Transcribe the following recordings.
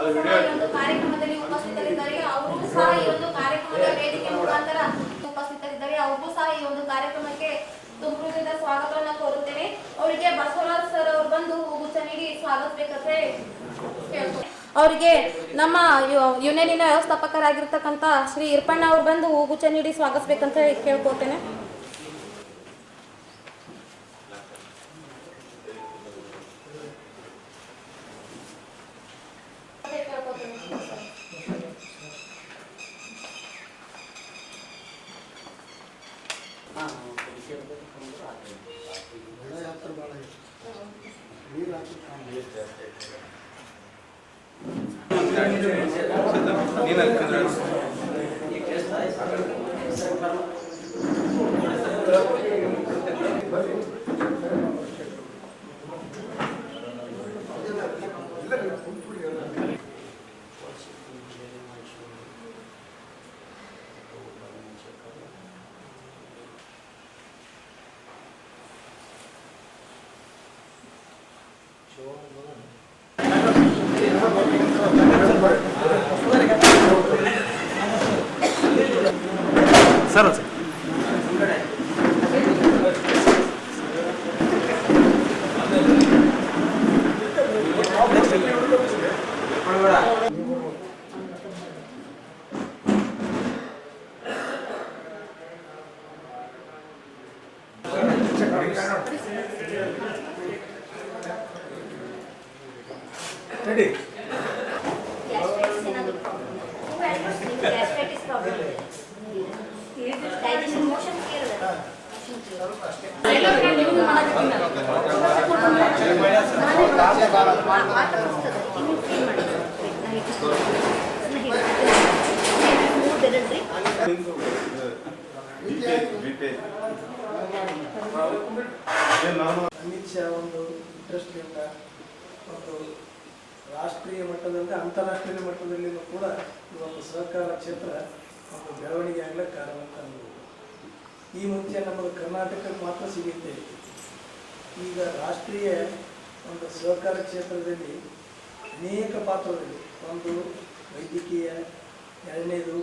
ಸಹ ಈ ಒಂದು ಕಾರ್ಯಕ್ರಮದಲ್ಲಿ ಉಪಸ್ಥಿತರಿದ್ದಾರೆ. ಅವರು ಸಹ ಈ ಒಂದು ಕಾರ್ಯಕ್ರಮದ ವೇದಿಕೆ ಮುಖಾಂತರ ಉಪಸ್ಥಿತರಿದ್ದಾರೆ. ಅವ್ರಿಗೂ ಸಹ ಈ ಒಂದು ಕಾರ್ಯಕ್ರಮಕ್ಕೆ ತುಂಬುವುದರಿಂದ ಸ್ವಾಗತವನ್ನ ಕೋರುತ್ತೇನೆ. ಅವರಿಗೆ ಬಸವರಾಜ್ ಸರ್ ಅವರು ಬಂದು ಹೂಗುಚ್ಛ ನೀಡಿ ಸ್ವಾಗತಿಸಬೇಕಂತ ಕೇಳ್ತೀನಿ. ಅವರಿಗೆ ನಮ್ಮ ಯೂನಿಯನಿನ ವ್ಯವಸ್ಥಾಪಕರಾಗಿರ್ತಕ್ಕಂಥ ಶ್ರೀ ಇರ್ಪಣ್ಣ ಅವರು ಬಂದು ಹೂಗುಚ್ಛ ನೀಡಿ ಸ್ವಾಗತಿಸಬೇಕಂತ ಕೇಳ್ಕೊತೇನೆ. Sir ready. Digestion motion clear. Amit Shah ಒಂದು ಇಂಟ್ರೆಸ್ಟ್ನಿಂದ ಮತ್ತು ರಾಷ್ಟ್ರೀಯ ಮಟ್ಟದಲ್ಲಿ ಅಂತಾರಾಷ್ಟ್ರೀಯ ಮಟ್ಟದಲ್ಲಿ ಕೂಡ ಇವತ್ತು ಸಹಕಾರ ಕ್ಷೇತ್ರ ಒಂದು ಬೆಳವಣಿಗೆ ಆಗಲಿಕ್ಕೆ ಕಾರಣ ಅಂತ ಅನ್ಬೋದು. ಈ ಮುಂಚೆ ನಮ್ಮ ಕರ್ನಾಟಕಕ್ಕೆ ಮಾತ್ರ ಸಿಗುತ್ತೆ. ಈಗ ರಾಷ್ಟ್ರೀಯ ಒಂದು ಸಹಕಾರ ಕ್ಷೇತ್ರದಲ್ಲಿ ಅನೇಕ ಪಾತ್ರಗಳಿವೆ. ಒಂದು ವೈದ್ಯಕೀಯ, ಎರಡನೇದು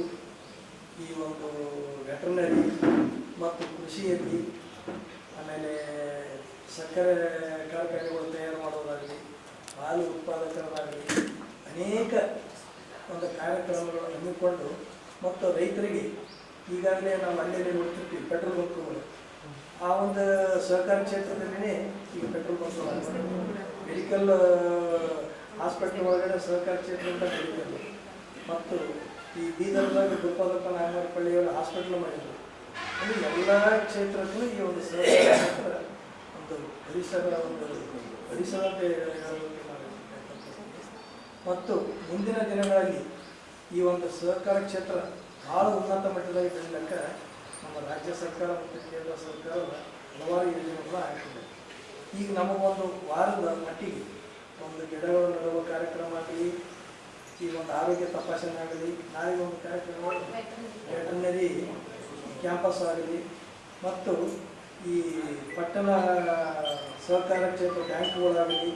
ಈ ಒಂದು ವೆಟರ್ನರಿ ಮತ್ತು ಕೃಷಿಯಲ್ಲಿ, ಆಮೇಲೆ ಸಕ್ಕರೆ ಕಾರ್ಖಾನೆಗಳು ತಯಾರು ಮಾಡೋದಾಗಲಿ, ಹಾಲು ಉತ್ಪಾದಕರಾಗಲಿ ಅನೇಕ ಒಂದು ಕಾರ್ಯಕ್ರಮಗಳನ್ನು ಹಮ್ಮಿಕೊಂಡು ಮತ್ತು ರೈತರಿಗೆ ಈಗಾಗಲೇ ನಾವು ಅಲ್ಲೇ ನೋಡ್ತಿರ್ತೀವಿ ಪೆಟ್ರೋಲ್ ಬಂಕ್ಗಳು. ಆ ಒಂದು ಸಹಕಾರ ಕ್ಷೇತ್ರದಲ್ಲೇ ಈಗ ಪೆಟ್ರೋಲ್ ಬಂಕ್ಗಳು, ಮೆಡಿಕಲ್ ಹಾಸ್ಪಿಟಲ್ ಒಳಗಡೆ ಸಹಕಾರ ಕ್ಷೇತ್ರದಿಂದ ಮೆಡಿಕಲ್, ಮತ್ತು ಈ ಬೀದರ್ದಾಗ ಗೋಪಾಲಪ್ಪ ನಾಗರಪಳ್ಳಿಯವರು ಹಾಸ್ಪಿಟ್ಲ್ ಮಾಡಿದರು. ಅಂದರೆ ಎಲ್ಲ ಕ್ಷೇತ್ರಕ್ಕೂ ಈ ಒಂದು ಸಹಕಾರ ಕ್ಷೇತ್ರ ಒಂದು ಪರಿಸರ ಅಂತ ಹೇಳೋದಕ್ಕೆ ಮತ್ತು ಮುಂದಿನ ದಿನಗಳಲ್ಲಿ ಈ ಒಂದು ಸಹಕಾರ ಕ್ಷೇತ್ರ ಭಾಳ ಉನ್ನತ ಮಟ್ಟದಲ್ಲಿ ಬೆಳೀಲಿಕ್ಕೆ ನಮ್ಮ ರಾಜ್ಯ ಸರ್ಕಾರ ಮತ್ತು ಕೇಂದ್ರ ಸರ್ಕಾರ ಹಲವಾರು ಯೋಜನೆಗಳನ್ನ ಹಾಕಿದೆ. ಈಗ ನಮಗೊಂದು ವಾರದ ಮಟ್ಟಿಗೆ ಒಂದು ಗಿಡಗಳು ನೆಡುವ ಕಾರ್ಯಕ್ರಮ ಆಗಲಿ, ಈ ಒಂದು ಆರೋಗ್ಯ ತಪಾಸಣೆ ಆಗಲಿ, ನಾಳೆ ಒಂದು ಕಾರ್ಯಕ್ರಮ ವೆಟರ್ನರಿ ಕ್ಯಾಂಪಸ್ ಆಗಲಿ, ಮತ್ತು ಈ ಪಟ್ಟಣ ಸಹಕಾರ ಕ್ಷೇತ್ರ ಬ್ಯಾಂಕ್ಗಳಾಗಲಿ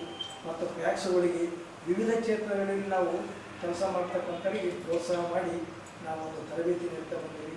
ಮತ್ತು ಫ್ಯಾಕ್ಸ್ಗಳಿಗೆ ವಿವಿಧ ಕ್ಷೇತ್ರಗಳಲ್ಲಿ ನಾವು ಕೆಲಸ ಮಾಡ್ತಕ್ಕಂಥವರಿಗೆ ಪ್ರೋತ್ಸಾಹ ಮಾಡಿ ನಾವೊಂದು ತರಬೇತಿ ನೀಡ್ತಾ ಬಂದೀವಿ.